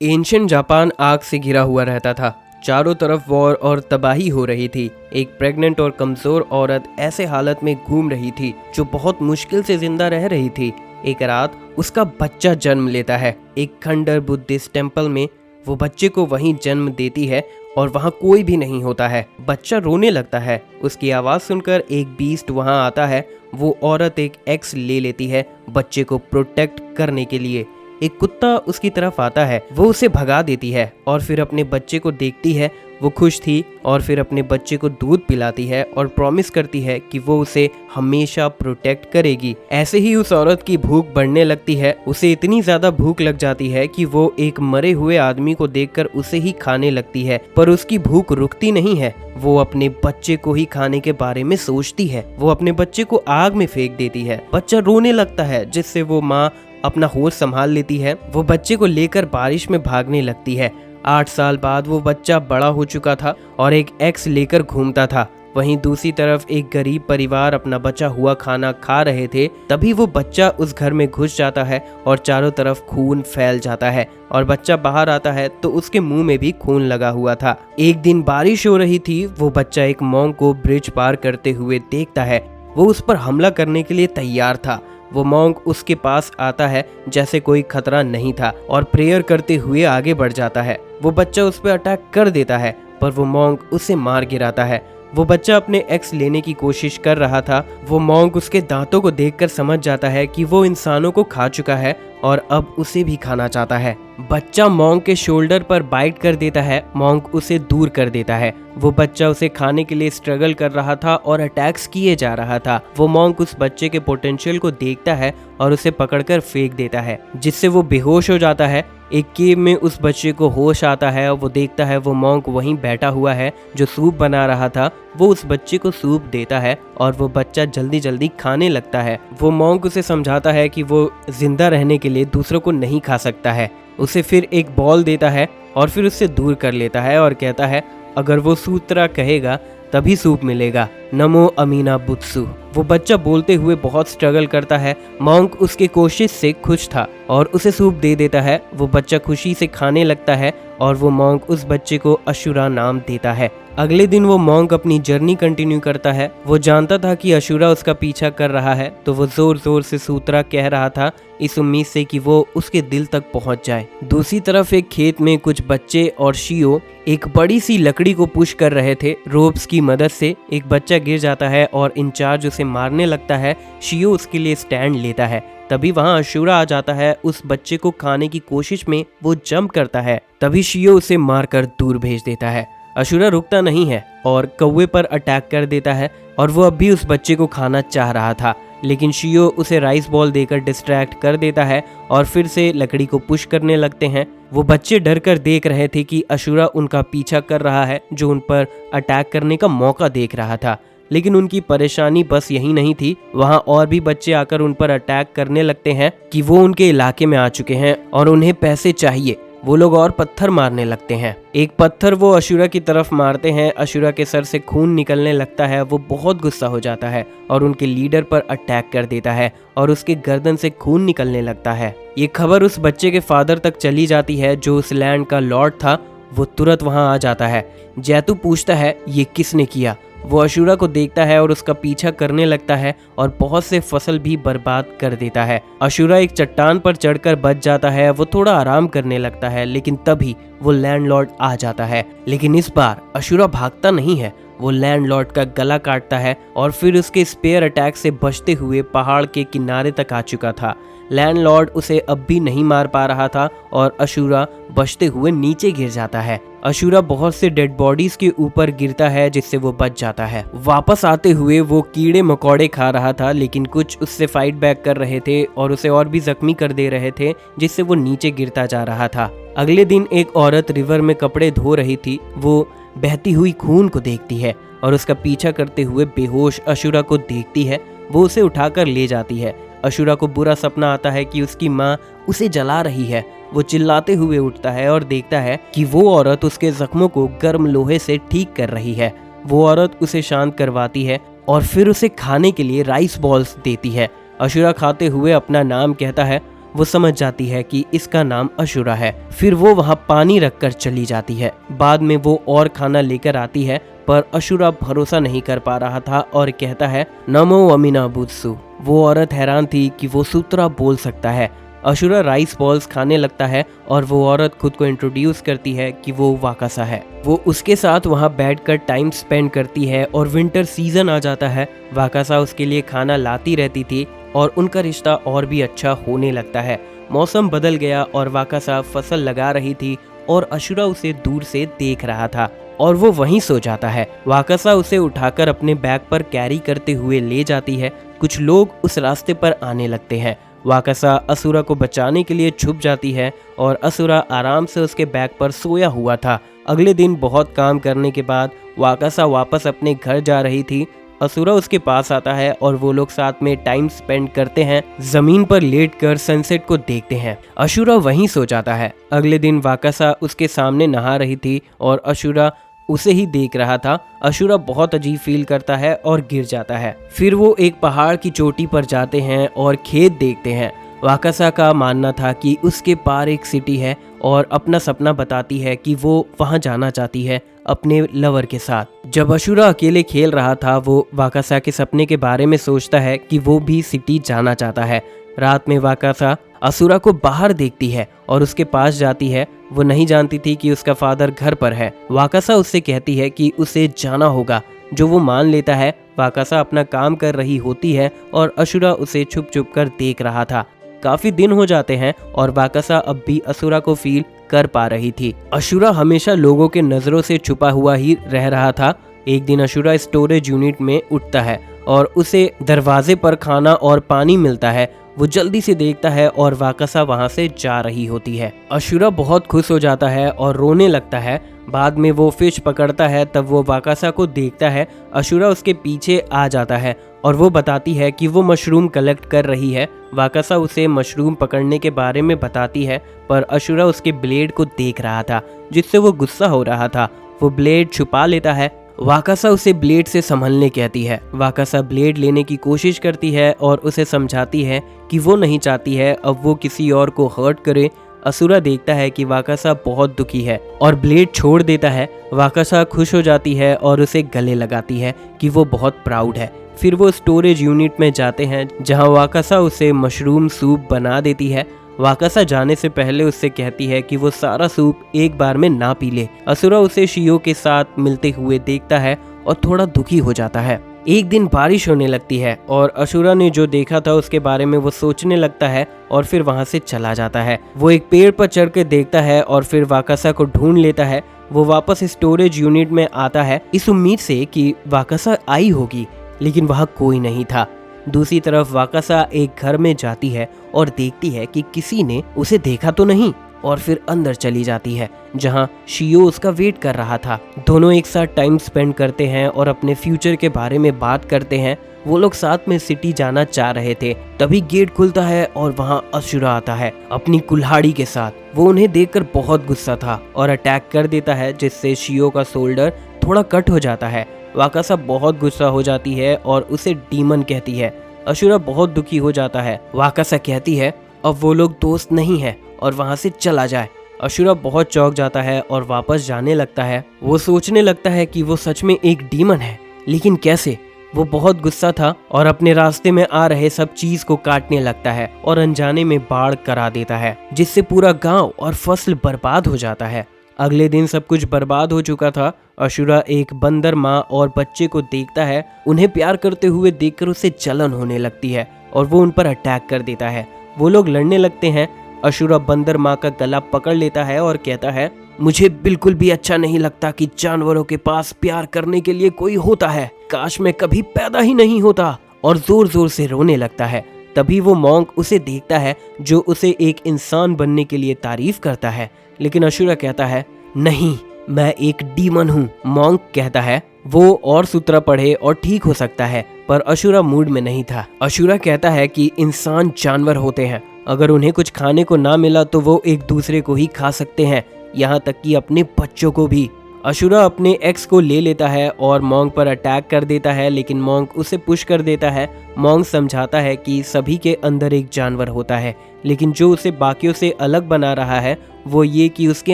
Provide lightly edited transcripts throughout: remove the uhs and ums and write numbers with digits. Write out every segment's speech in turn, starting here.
Ancient Japan आग से घिरा हुआ रहता था। चारों तरफ वॉर और तबाही हो रही थी। एक प्रेग्नेंट और कमजोर औरत ऐसे हालत में घूम रही थी जो बहुत मुश्किल से जिंदा रह रही थी। एक रात उसका बच्चा जन्म लेता है। एक खंडर बुद्धिस्ट टेम्पल में वो बच्चे को वहीं जन्म देती है और वहाँ कोई भी नहीं होता है। बच्चा रोने लगता है। उसकी आवाज़ सुनकर एक बीस्ट वहाँ आता है। वो औरत एक एक्स ले लेती है बच्चे को प्रोटेक्ट करने के लिए। एक कुत्ता उसकी तरफ आता है, वो उसे भगा देती है और फिर अपने बच्चे को देखती है। वो खुश थी और फिर अपने बच्चे को दूध पिलाती है और प्रॉमिस करती है कि वो उसे हमेशा प्रोटेक्ट करेगी। ऐसे ही उस औरत की भूख बढ़ने लगती है। उसे इतनी ज्यादा भूख लग जाती है कि वो एक मरे हुए आदमी को देखकर उसे ही खाने लगती है, पर उसकी भूख रुकती नहीं है। वो अपने बच्चे को ही खाने के बारे में सोचती है। वो अपने बच्चे को आग में फेंक देती है। बच्चा रोने लगता है, जिससे वो माँ अपना होश संभाल लेती है। वो बच्चे को लेकर बारिश में भागने लगती है। 8 साल बाद वो बच्चा बड़ा हो चुका था और एक एक्स लेकर घूमता था। वहीं दूसरी तरफ एक गरीब परिवार अपना बचा हुआ खाना खा रहे थे। तभी वो बच्चा उस घर में घुस जाता है और चारों तरफ खून फैल जाता है और बच्चा बाहर आता है तो उसके मुंह में भी खून लगा हुआ था। एक दिन बारिश हो रही थी। वो बच्चा एक मॉन्क को ब्रिज पार करते हुए देखता है। वो उस पर हमला करने के लिए तैयार था। वो मॉन्क उसके पास आता है जैसे कोई खतरा नहीं था और प्रेयर करते हुए आगे बढ़ जाता है। वो बच्चा उस पर अटैक कर देता है, पर वो मॉन्क उसे मार गिराता है। वो बच्चा अपने एक्स लेने की कोशिश कर रहा था। वो मॉन्क उसके दांतों को देखकर समझ जाता है कि वो इंसानों को खा चुका है और अब उसे भी खाना चाहता है। बच्चा मॉन्क के शोल्डर पर बाइट कर देता है। मॉन्क उसे दूर कर देता है। वो बच्चा उसे खाने के लिए स्ट्रगल कर रहा था और अटैक्स किए जा रहा था। वो मॉन्क उस बच्चे के पोटेंशियल को देखता है और उसे पकड़कर फेंक देता है, जिससे वो बेहोश हो जाता है। एक केव में उस बच्चे को होश आता है और वो देखता है वो मॉन्क वहीं बैठा हुआ है जो सूप बना रहा था। वो उस बच्चे को सूप देता है और वो बच्चा जल्दी जल्दी खाने लगता है। वो मॉन्क उसे समझाता है कि वो जिंदा रहने के लिए दूसरों को नहीं खा सकता है। उसे फिर एक बॉल देता है और फिर उससे दूर कर लेता है और कहता है अगर वो सूत्रा कहेगा तभी सूप मिलेगा। नमो अमीना बुत्सु। वो बच्चा बोलते हुए बहुत स्ट्रगल करता है। मॉन्क उसकी कोशिश से खुश था और उसे सूप दे देता है। वो बच्चा खुशी से खाने लगता है और वो मॉन्क उस बच्चे को अशुरा नाम देता है। अगले दिन वो मॉन्क अपनी जर्नी कंटिन्यू करता है। वो जानता था कि अशुरा उसका पीछा कर रहा है, तो वो जोर जोर से सूत्रा कह रहा था, इस उम्मीद से कि वो उसके दिल तक पहुंच जाए। दूसरी तरफ एक खेत में कुछ बच्चे और शियो एक बड़ी सी लकड़ी को पुश कर रहे थे रोप्स की मदद से। एक बच्चा गिर जाता है और इंचार्ज उसे मारने लगता है। शियो उसके लिए स्टैंड लेता है। तभी वहां अशुरा आ जाता है। उस बच्चे को खाने की कोशिश में वो जंप करता है। तभी शियो उसे मारकर दूर भेज देता है। अशुरा रुकता नहीं है और कौवे पर अटैक कर देता है और वो अब भी उस बच्चे को खाना चाह रहा था, लेकिन शियो उसे राइस बॉल देकर डिस्ट्रैक्ट कर देता है और फिर से लकड़ी को पुश करने लगते हैं। वो बच्चे डर कर देख रहे थे कि अशुरा उनका पीछा कर रहा है, जो उन पर अटैक करने का मौका देख रहा था। लेकिन उनकी परेशानी बस यही नहीं थी। वहाँ और भी बच्चे आकर उन पर अटैक करने लगते हैं कि वो उनके इलाके में आ चुके हैं और उन्हें पैसे चाहिए। वो लोग और पत्थर मारने लगते हैं। एक पत्थर वो अशुरा की तरफ मारते हैं। अशुरा के सर से खून निकलने लगता है। वो बहुत गुस्सा हो जाता है और उनके लीडर पर अटैक कर देता है और उसके गर्दन से खून निकलने लगता है। ये खबर उस बच्चे के फादर तक चली जाती है, जो उस लैंड का लॉर्ड था। वो तुरंत वहां आ जाता है। जैतू पूछता है ये किसने किया। वो अशुरा को देखता है और उसका पीछा करने लगता है और बहुत से फसल भी बर्बाद कर देता है। अशुरा एक चट्टान पर चढ़कर बच जाता है। वो थोड़ा आराम करने लगता है, लेकिन तभी वो लैंडलॉर्ड आ जाता है। लेकिन इस बार अशुरा भागता नहीं है। वो लैंडलॉर्ड का गला काटता है और फिर उसके स्पेयर अटैक से बचते हुए पहाड़ के किनारे तक आ चुका था। लैंडलॉर्ड उसे अब भी नहीं मार पा रहा था और अशुरा बचते हुए नीचे गिर जाता है। अशुरा बहुत से डेड बॉडीज के ऊपर गिरता है, जिससे वो बच जाता है। वापस आते हुए वो कीड़े मकोड़े खा रहा था, लेकिन कुछ उससे फाइट बैक कर रहे थे और उसे और भी जख्मी कर दे रहे थे, जिससे वो नीचे गिरता जा रहा था। अगले दिन एक औरत रिवर में कपड़े धो रही थी। वो बहती हुई खून को देखती है और उसका पीछा करते हुए बेहोश अशुरा को देखती है। वो उसे उठाकर ले जाती है। अशुरा को बुरा सपना आता है कि उसकी माँ उसे जला रही है। वो चिल्लाते हुए उठता है और देखता है कि वो औरत उसके जख्मों को गर्म लोहे से ठीक कर रही है। वो औरत उसे शांत करवाती है और फिर उसे खाने के लिए राइस बॉल्स देती है। अशुरा खाते हुए अपना नाम कहता है वो समझ जाती है कि इसका नाम अशुरा है। फिर वो वहाँ पानी रखकर चली जाती है। बाद में वो और खाना लेकर आती है, पर अशुरा भरोसा नहीं कर पा रहा था और कहता है नमो अमीना बुत्सु। वो औरत हैरान थी कि वो सूत्रा बोल सकता है। अशुरा राइस बॉल्स खाने लगता है और वो औरत खुद को इंट्रोड्यूस करती है कि वो वाकासा है। वो उसके साथ वहाँ बैठकर टाइम स्पेंड करती है और विंटर सीजन आ जाता है। वाकासा उसके लिए खाना लाती रहती थी और उनका रिश्ता और भी अच्छा होने लगता है। मौसम बदल गया और वाकासा फसल लगा रही थी और अशुरा उसे दूर से देख रहा था और वो वहीं सो जाता है। वाकासा उसे उठाकर अपने बैग पर कैरी करते हुए ले जाती है। कुछ लोग उस रास्ते पर आने लगते हैं। वाकासा असुरा को बचाने के लिए छुप जाती है और असुरा आराम से उसके बैग पर सोया हुआ था। अगले दिन बहुत काम करने के बाद वाकासा वापस अपने घर जा रही थी। असुरा उसके पास आता है और वो लोग साथ में टाइम स्पेंड करते हैं। जमीन पर लेटकर सनसेट को देखते हैं। अशुरा वहीं सो जाता है। अगले दिन वाकासा उसके सामने नहा रही थी और अशुरा उसे ही देख रहा था। अशुरा बहुत अजीब फील करता है और गिर जाता है। फिर वो एक पहाड़ की चोटी पर जाते हैं और खेत देखते हैं। वाकासा का मानना था कि उसके पार एक सिटी है और अपना सपना बताती है कि वो वहां जाना चाहती है अपने लवर के साथ। जब अशुरा अकेले खेल रहा था, वो वाकासा के सपने के बारे में सोचता है कि वो भी सिटी जाना चाहता है। रात में वाकासा असुरा को बाहर देखती है और उसके पास जाती है। वो नहीं जानती थी कि उसका फादर घर पर है। वाकासा उससे कहती है कि उसे जाना होगा, जो वो मान लेता है। वाकासा अपना काम कर रही होती है और अशुरा उसे छुप छुप कर देख रहा था। काफी दिन हो जाते हैं और वाकासा अब भी असुरा को फील कर पा रही थी। अशुरा हमेशा लोगों के नजरों से छुपा हुआ ही रह रहा था। एक दिन अशुरा स्टोरेज यूनिट में उठता है और उसे दरवाजे पर खाना और पानी मिलता है। वो जल्दी से देखता है और वाकासा वहां से जा रही होती है। अशुरा बहुत खुश हो जाता है और रोने लगता है। बाद में वो फिश पकड़ता है, तब वो वाकासा को देखता है। अशुरा उसके पीछे आ जाता है और वो बताती है कि वो मशरूम कलेक्ट कर रही है। वाकासा उसे मशरूम पकड़ने के बारे में बताती है, पर अशुरा उसके ब्लेड को देख रहा था, जिससे वो गुस्सा हो रहा था। वो ब्लेड छुपा लेता है। वाकासा उसे ब्लेड से संभलने कहती है। वाकासा ब्लेड लेने की कोशिश करती है और उसे समझाती है कि वो नहीं चाहती है अब वो किसी और को हर्ट करे। असुरा देखता है कि वाकासा बहुत दुखी है और ब्लेड छोड़ देता है। वाकासा खुश हो जाती है और उसे गले लगाती है कि वो बहुत प्राउड है। फिर वो स्टोरेज यूनिट में जाते हैं, जहां वाकासा उसे मशरूम सूप बना देती है। वाकासा जाने से पहले उससे कहती है कि वो सारा सूप एक बार में ना पी ले। असुरा उसे शियो के साथ मिलते हुए देखता है और थोड़ा दुखी हो जाता है। एक दिन बारिश होने लगती है और अशुरा ने जो देखा था उसके बारे में वो सोचने लगता है और फिर वहां से चला जाता है। वो एक पेड़ पर चढ़ के देखता है और फिर वाकासा को ढूंढ लेता है। वो वापस स्टोरेज यूनिट में आता है, इस उम्मीद से कि वाकासा आई होगी, लेकिन वहाँ कोई नहीं था। दूसरी तरफ वाकासा एक घर में जाती है और देखती है कि किसी ने उसे देखा तो नहीं, और फिर अंदर चली जाती है जहां शियो उसका वेट कर रहा था। दोनों एक साथ टाइम स्पेंड करते हैं और अपने फ्यूचर के बारे में बात करते हैं। वो लोग साथ में सिटी जाना चाह रहे थे। तभी गेट खुलता है और वहां अशुरा आता है अपनी कुल्हाड़ी के साथ। वो उन्हें देखकर बहुत गुस्सा था और अटैक कर देता है, जिससे शियो का शोल्डर थोड़ा कट हो जाता है। वाकासा बहुत गुस्सा हो जाती है और उसे डीमन कहती है। अशुरा बहुत दुखी हो जाता है। वाकासा कहती है अब वो लोग दोस्त नहीं है और वहां से चला जाए। अशुरा बहुत चौंक जाता है और वापस जाने लगता है। वो सोचने लगता है कि वो सच में एक डीमन है, लेकिन कैसे। वो बहुत गुस्सा था और अपने रास्ते में आ रहे सब चीज को काटने लगता है और अनजाने में बाढ़ करा देता है, जिससे पूरा गांव और फसल बर्बाद हो जाता है। अगले दिन सब कुछ बर्बाद हो चुका था। अशुरा एक बंदर माँ और बच्चे को देखता है। उन्हें प्यार करते हुए देखकर उसे जलन होने लगती है और वो उन पर अटैक कर देता है। वो लोग लड़ने लगते हैं। अशुरा बंदर माँ का गला पकड़ लेता है और कहता है मुझे बिल्कुल भी अच्छा नहीं लगता कि जानवरों के पास प्यार करने के लिए कोई होता है। काश मैं कभी पैदा ही नहीं होता, और जोर जोर से रोने लगता है। तभी वो मॉन्क उसे देखता है, जो उसे एक इंसान बनने के लिए तारीफ करता है। लेकिन अशुरा कहता है नहीं, मैं एक डीमन हूँ। मॉन्क कहता है वो और सूत्र पढ़े और ठीक हो सकता है, पर अशुरा मूड में नहीं था। अशुरा कहता है कि इंसान जानवर होते हैं, अगर उन्हें कुछ खाने को ना मिला तो वो एक दूसरे को ही खा सकते हैं, यहाँ तक कि अपने बच्चों को भी। अशुरा अपने एक्स को ले लेता है और मोंग पर अटैक कर देता है, लेकिन मोंग उसे पुश कर देता है। मोंग समझाता है कि सभी के अंदर एक जानवर होता है, लेकिन जो उसे बाकियों से अलग बना रहा है वो ये कि उसके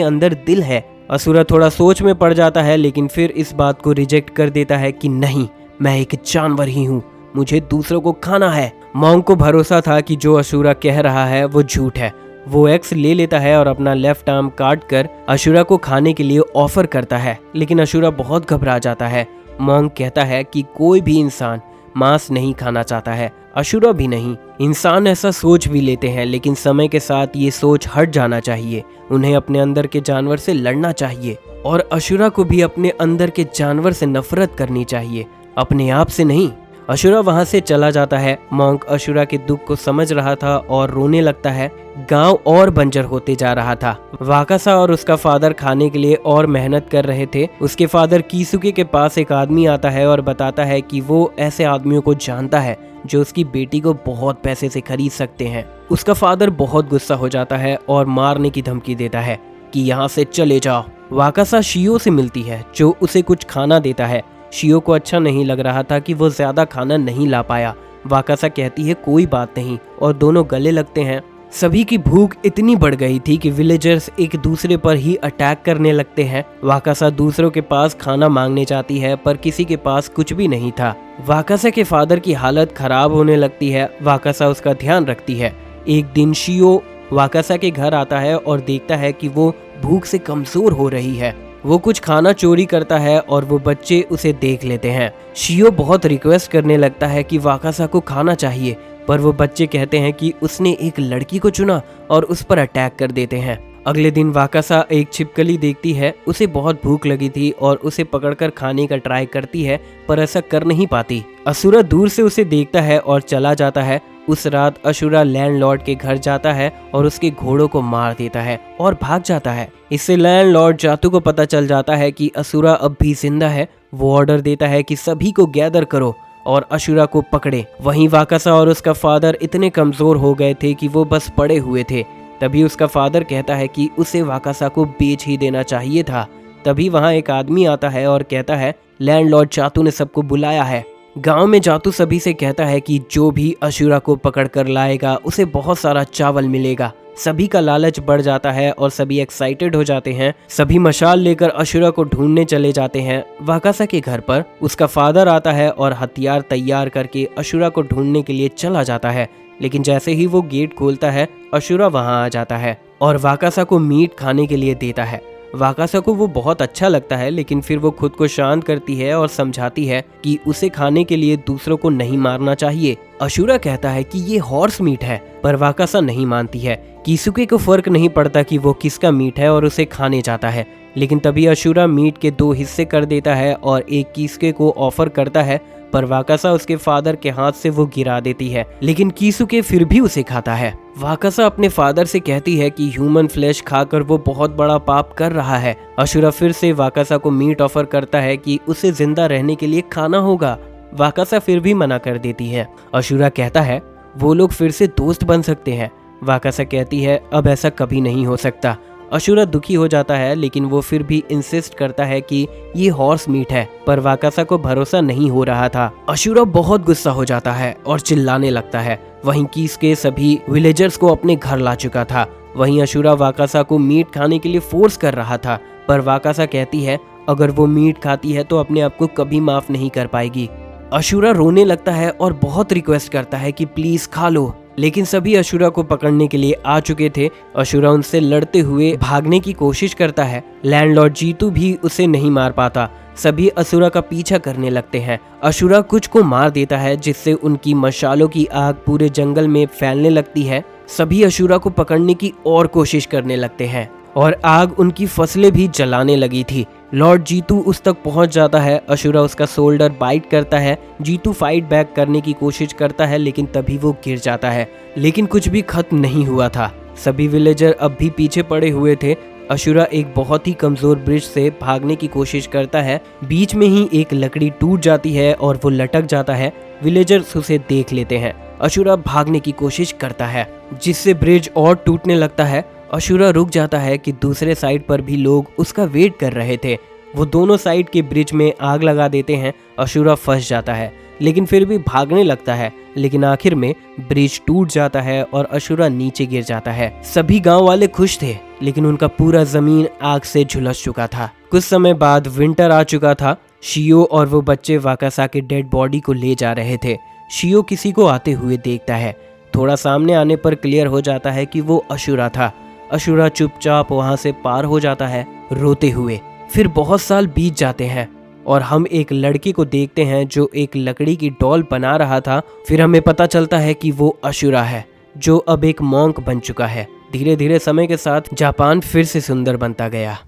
अंदर दिल है। असुरा थोड़ा सोच में पड़ जाता है, लेकिन फिर इस बात को रिजेक्ट कर देता है कि नहीं, मैं एक जानवर ही हूँ, मुझे दूसरों को खाना है। मोंग को भरोसा था कि जो अशुरा कह रहा है वो झूठ है। वो एक्स ले लेता है और अपना लेफ्ट आर्म काट कर अशुरा को खाने के लिए ऑफर करता है, लेकिन अशुरा बहुत घबरा जाता है। मोंग कहता है कि कोई भी इंसान मांस नहीं खाना चाहता है, अशुरा भी नहीं। इंसान ऐसा सोच भी लेते हैं, लेकिन समय के साथ ये सोच हट जाना चाहिए। उन्हें अपने अंदर के जानवर से लड़ना चाहिए और अशुरा को भी अपने अंदर के जानवर से नफरत करनी चाहिए, अपने आप से नहीं। अशुरा वहां से चला जाता है। मोंग अशुरा के दुख को समझ रहा था और रोने लगता है। गांव और बंजर होते जा रहा था। वाकासा और उसका फादर खाने के लिए और मेहनत कर रहे थे। उसके फादर कीसुके के पास एक आदमी आता है और बताता है कि वो ऐसे आदमियों को जानता है जो उसकी बेटी को बहुत पैसे से खरीद सकते हैं। उसका फादर बहुत गुस्सा हो जाता है और मारने की धमकी देता है कि यहाँ से चले जाओ। वाकासा शियो से मिलती है जो उसे कुछ खाना देता है। शियो को अच्छा नहीं लग रहा था कि वो ज्यादा खाना नहीं ला पाया। वाकासा कहती है कोई बात नहीं और दोनों गले लगते हैं। सभी की भूख इतनी बढ़ गई थी कि विलेजर्स एक दूसरे पर ही अटैक करने लगते हैं। वाकासा दूसरों के पास खाना मांगने जाती है पर किसी के पास कुछ भी नहीं था। वाकासा के फादर की हालत खराब होने लगती है। वाकासा उसका ध्यान रखती है। एक दिन शियो वाकासा के घर आता है और देखता है कि वो भूख से कमजोर हो रही है। वो कुछ खाना चोरी करता है और वो बच्चे उसे देख लेते हैं। शियो बहुत रिक्वेस्ट करने लगता है कि वाकासा को खाना चाहिए, पर वो बच्चे कहते हैं कि उसने एक लड़की को चुना और उस पर अटैक कर देते हैं। अगले दिन वाकासा एक छिपकली देखती है। उसे बहुत भूख लगी थी और उसे पकड़कर खाने का ट्राई करती है, पर ऐसा कर नहीं पाती। असुरा दूर से उसे देखता है और चला जाता है। उस रात अशुरा लैंडलॉर्ड के घर जाता है और उसके घोड़ों को मार देता है और भाग जाता है। इससे लैंडलॉर्ड जातू को पता चल जाता है कि असुरा अब भी जिंदा है। वो ऑर्डर देता है कि सभी को गैदर करो और अशुरा को पकड़े। वहीं वाकासा और उसका फादर इतने कमजोर हो गए थे कि वो बस पड़े हुए थे। तभी उसका फादर कहता है कि उसे वाकासा को बेच ही देना चाहिए था। तभी वहाँ एक आदमी आता है और कहता है लैंडलॉर्ड जातू ने सबको बुलाया है। गांव में जातू सभी से कहता है कि जो भी अशुरा को पकड़ कर लाएगा उसे बहुत सारा चावल मिलेगा। सभी का लालच बढ़ जाता है और सभी एक्साइटेड हो जाते हैं। सभी मशाल लेकर अशुरा को ढूंढने चले जाते हैं। वाकासा के घर पर उसका फादर आता है और हथियार तैयार करके अशुरा को ढूंढने के लिए चला जाता है, लेकिन जैसे ही वो गेट खोलता है अशुरा वहां आ जाता है और वाकासा को मीट खाने के लिए देता है। वाकासा को वो बहुत अच्छा लगता है, लेकिन फिर वो खुद को शांत करती है और समझाती है कि उसे खाने के लिए दूसरों को नहीं मारना चाहिए। अशुरा कहता है कि ये हॉर्स मीट है, पर वाकासा नहीं मानती है। कीसुके को फर्क नहीं पड़ता कि वो किसका मीट है और उसे खाने जाता है, लेकिन तभी अशुरा मीट के 2 हिस्से कर देता है और एक कीसुके को ऑफर करता है, पर वाकासा उसके फादर के हाथ से वो गिरा देती है, लेकिन कीसुके फिर भी उसे खाता है। वाकासा अपने फादर से कहती है कि ह्यूमन फ्लैश खाकर वो बहुत बड़ा पाप कर रहा है। अशुरा फिर से वाकासा को मीट ऑफर करता है कि उसे जिंदा रहने के लिए खाना होगा। वाकासा फिर भी मना कर देती है। अशुरा कहता है वो लोग फिर से दोस्त बन सकते हैं। वाकासा कहती है अब ऐसा कभी नहीं हो सकता। अशुरा दुखी हो जाता है, लेकिन वो फिर भी इंसिस्ट करता है कि ये हॉर्स मीट है, पर वाकासा को भरोसा नहीं हो रहा था। अशुरा बहुत गुस्सा हो जाता है और चिल्लाने लगता है। वहीं कीसुके सभी विलेजर्स को अपने घर ला चुका था। वहीं अशुरा वाकासा को मीट खाने के लिए फोर्स कर रहा था, पर वाकासा कहती है अगर वो मीट खाती है तो अपने आप को कभी माफ नहीं कर पाएगी। अशुरा रोने लगता है और बहुत रिक्वेस्ट करता है कि प्लीज खा लो, लेकिन सभी अशुरा को पकड़ने के लिए आ चुके थे। अशुरा उनसे लड़ते हुए भागने की कोशिश करता है। लैंडलॉर्ड जीतू भी उसे नहीं मार पाता। सभी अशुरा का पीछा करने लगते हैं। अशुरा कुछ को मार देता है, जिससे उनकी मशालों की आग पूरे जंगल में फैलने लगती है। सभी अशुरा को पकड़ने की और कोशिश करने लगते हैं और आग उनकी फसलें भी जलाने लगी थी। लॉर्ड जीतू उस तक पहुंच जाता है। अशुरा उसका शोल्डर बाइट करता है। जीतू फाइट बैक करने की कोशिश करता है, लेकिन तभी वो गिर जाता है। लेकिन कुछ भी खत्म नहीं हुआ था। सभी विलेजर अब भी पीछे पड़े हुए थे। अशुरा एक बहुत ही कमजोर ब्रिज से भागने की कोशिश करता है। बीच में ही एक लकड़ी टूट जाती है और वो लटक जाता है। विलेजर्स उसे देख लेते हैं। अशुरा भागने की कोशिश करता है, जिससे ब्रिज और टूटने लगता है। अशुरा रुक जाता है कि दूसरे साइड पर भी लोग उसका वेट कर रहे थे। वो दोनों साइड के ब्रिज में आग लगा देते हैं। अशुरा फंस जाता है लेकिन फिर भी भागने लगता है, लेकिन आखिर में ब्रिज टूट जाता है और अशुरा नीचे गिर जाता है। सभी गांव वाले खुश थे, लेकिन उनका पूरा जमीन आग से झुलस चुका था। कुछ समय बाद विंटर आ चुका था। शियो और वो बच्चे वाकासा के डेड बॉडी को ले जा रहे थे। शियो किसी को आते हुए देखता है। थोड़ा सामने आने पर क्लियर हो जाता है कि वो अशुरा था। अशुरा चुपचाप वहां से पार हो जाता है रोते हुए। फिर बहुत साल बीत जाते हैं और हम एक लड़के को देखते हैं जो एक लकड़ी की डॉल बना रहा था। फिर हमें पता चलता है कि वो अशुरा है जो अब एक मॉन्क बन चुका है। धीरे धीरे समय के साथ जापान फिर से सुंदर बनता गया।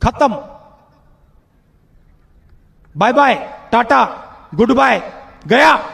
खत्म। Bye bye, tata, goodbye, गया।